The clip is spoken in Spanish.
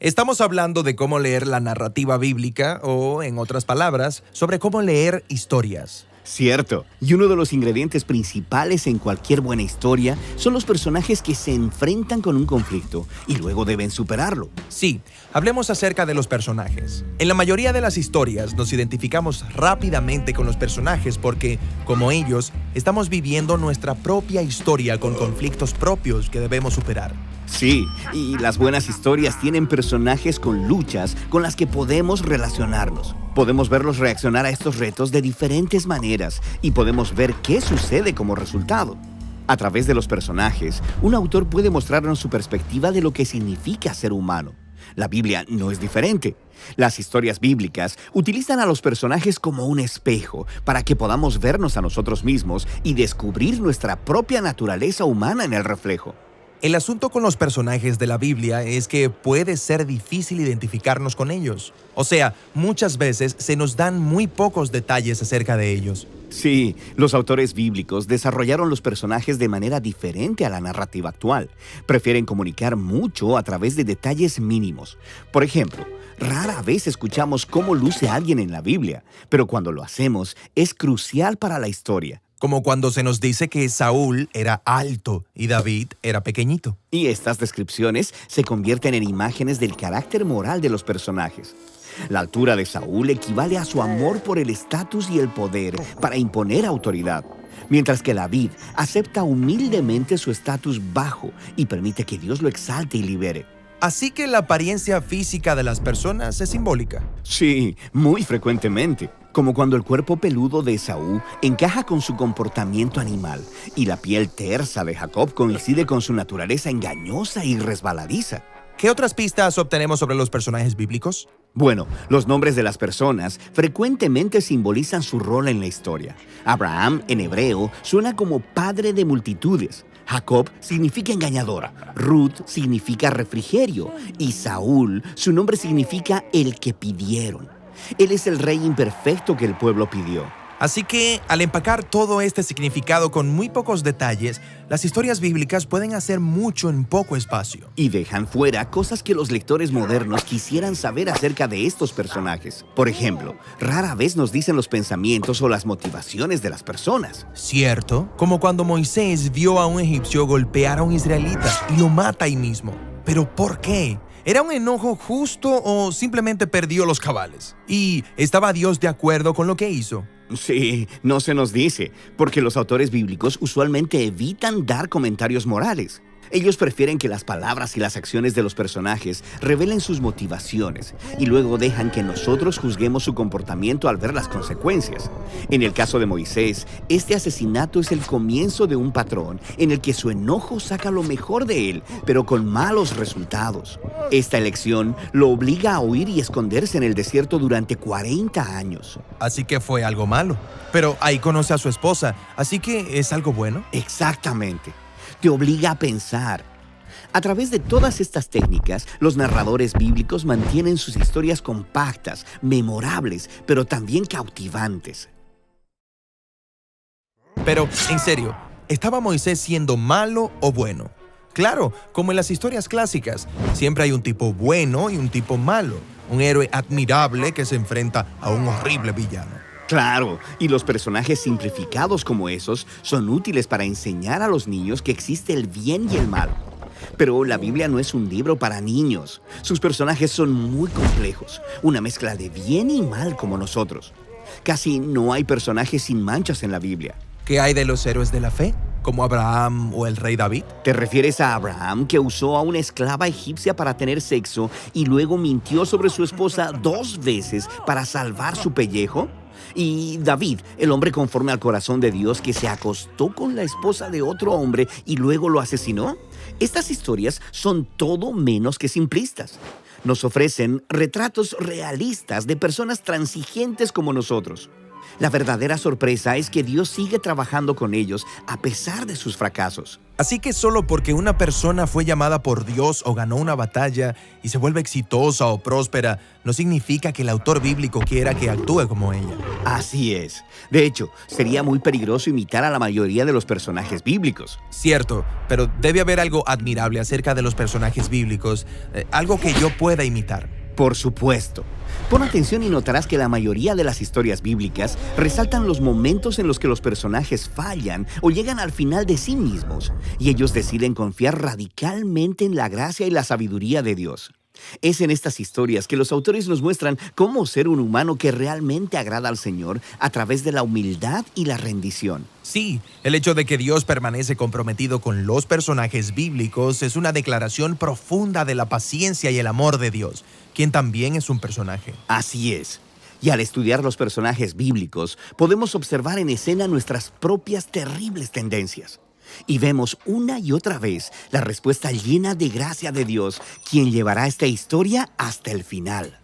Estamos hablando de cómo leer la narrativa bíblica o, en otras palabras, sobre cómo leer historias. Cierto. Y uno de los ingredientes principales en cualquier buena historia son los personajes que se enfrentan con un conflicto y luego deben superarlo. Sí, hablemos acerca de los personajes. En la mayoría de las historias nos identificamos rápidamente con los personajes porque, como ellos, estamos viviendo nuestra propia historia con conflictos propios que debemos superar. Sí, y las buenas historias tienen personajes con luchas con las que podemos relacionarnos. Podemos verlos reaccionar a estos retos de diferentes maneras y podemos ver qué sucede como resultado. A través de los personajes, un autor puede mostrarnos su perspectiva de lo que significa ser humano. La Biblia no es diferente. Las historias bíblicas utilizan a los personajes como un espejo para que podamos vernos a nosotros mismos y descubrir nuestra propia naturaleza humana en el reflejo. El asunto con los personajes de la Biblia es que puede ser difícil identificarnos con ellos. O sea, muchas veces se nos dan muy pocos detalles acerca de ellos. Sí, los autores bíblicos desarrollaron los personajes de manera diferente a la narrativa actual. Prefieren comunicar mucho a través de detalles mínimos. Por ejemplo, rara vez escuchamos cómo luce alguien en la Biblia, pero cuando lo hacemos es crucial para la historia. Como cuando se nos dice que Saúl era alto y David era pequeñito. Y estas descripciones se convierten en imágenes del carácter moral de los personajes. La altura de Saúl equivale a su amor por el estatus y el poder para imponer autoridad, mientras que David acepta humildemente su estatus bajo y permite que Dios lo exalte y libere. Así que la apariencia física de las personas es simbólica. Sí, muy frecuentemente. Como cuando el cuerpo peludo de Esaú encaja con su comportamiento animal y la piel tersa de Jacob coincide con su naturaleza engañosa y resbaladiza. ¿Qué otras pistas obtenemos sobre los personajes bíblicos? Bueno, los nombres de las personas frecuentemente simbolizan su rol en la historia. Abraham, en hebreo, suena como padre de multitudes. Jacob significa engañadora. Ruth significa refrigerio. Y Saúl, su nombre significa el que pidieron. Él es el rey imperfecto que el pueblo pidió. Así que, al empacar todo este significado con muy pocos detalles, las historias bíblicas pueden hacer mucho en poco espacio. Y dejan fuera cosas que los lectores modernos quisieran saber acerca de estos personajes. Por ejemplo, rara vez nos dicen los pensamientos o las motivaciones de las personas. ¿Cierto? Como cuando Moisés vio a un egipcio golpear a un israelita y lo mata ahí mismo. ¿Pero por qué? ¿Era un enojo justo o simplemente perdió los cabales? ¿Y estaba Dios de acuerdo con lo que hizo? Sí, no se nos dice, porque los autores bíblicos usualmente evitan dar comentarios morales. Ellos prefieren que las palabras y las acciones de los personajes revelen sus motivaciones y luego dejan que nosotros juzguemos su comportamiento al ver las consecuencias. En el caso de Moisés, este asesinato es el comienzo de un patrón en el que su enojo saca lo mejor de él, pero con malos resultados. Esta elección lo obliga a huir y esconderse en el desierto durante 40 años. Así que fue algo malo. Pero ahí conoce a su esposa, así que ¿es algo bueno? Exactamente. Te obliga a pensar. A través de todas estas técnicas, los narradores bíblicos mantienen sus historias compactas, memorables, pero también cautivantes. Pero, en serio, ¿estaba Moisés siendo malo o bueno? Claro, como en las historias clásicas, siempre hay un tipo bueno y un tipo malo. Un héroe admirable que se enfrenta a un horrible villano. Claro, y los personajes simplificados como esos son útiles para enseñar a los niños que existe el bien y el mal. Pero la Biblia no es un libro para niños. Sus personajes son muy complejos, una mezcla de bien y mal como nosotros. Casi no hay personajes sin manchas en la Biblia. ¿Qué hay de los héroes de la fe, como Abraham o el rey David? ¿Te refieres a Abraham, que usó a una esclava egipcia para tener sexo y luego mintió sobre su esposa 2 veces para salvar su pellejo? Y David, el hombre conforme al corazón de Dios que se acostó con la esposa de otro hombre y luego lo asesinó. Estas historias son todo menos que simplistas. Nos ofrecen retratos realistas de personas transigentes como nosotros. La verdadera sorpresa es que Dios sigue trabajando con ellos a pesar de sus fracasos. Así que solo porque una persona fue llamada por Dios o ganó una batalla y se vuelve exitosa o próspera, no significa que el autor bíblico quiera que actúe como ella. Así es. De hecho, sería muy peligroso imitar a la mayoría de los personajes bíblicos. Cierto, pero debe haber algo admirable acerca de los personajes bíblicos, algo que yo pueda imitar. Por supuesto. Pon atención y notarás que la mayoría de las historias bíblicas resaltan los momentos en los que los personajes fallan o llegan al final de sí mismos, y ellos deciden confiar radicalmente en la gracia y la sabiduría de Dios. Es en estas historias que los autores nos muestran cómo ser un humano que realmente agrada al Señor a través de la humildad y la rendición. Sí, el hecho de que Dios permanece comprometido con los personajes bíblicos es una declaración profunda de la paciencia y el amor de Dios, quien también es un personaje. Así es. Y al estudiar los personajes bíblicos, podemos observar en escena nuestras propias terribles tendencias. Y vemos una y otra vez la respuesta llena de gracia de Dios, quien llevará esta historia hasta el final.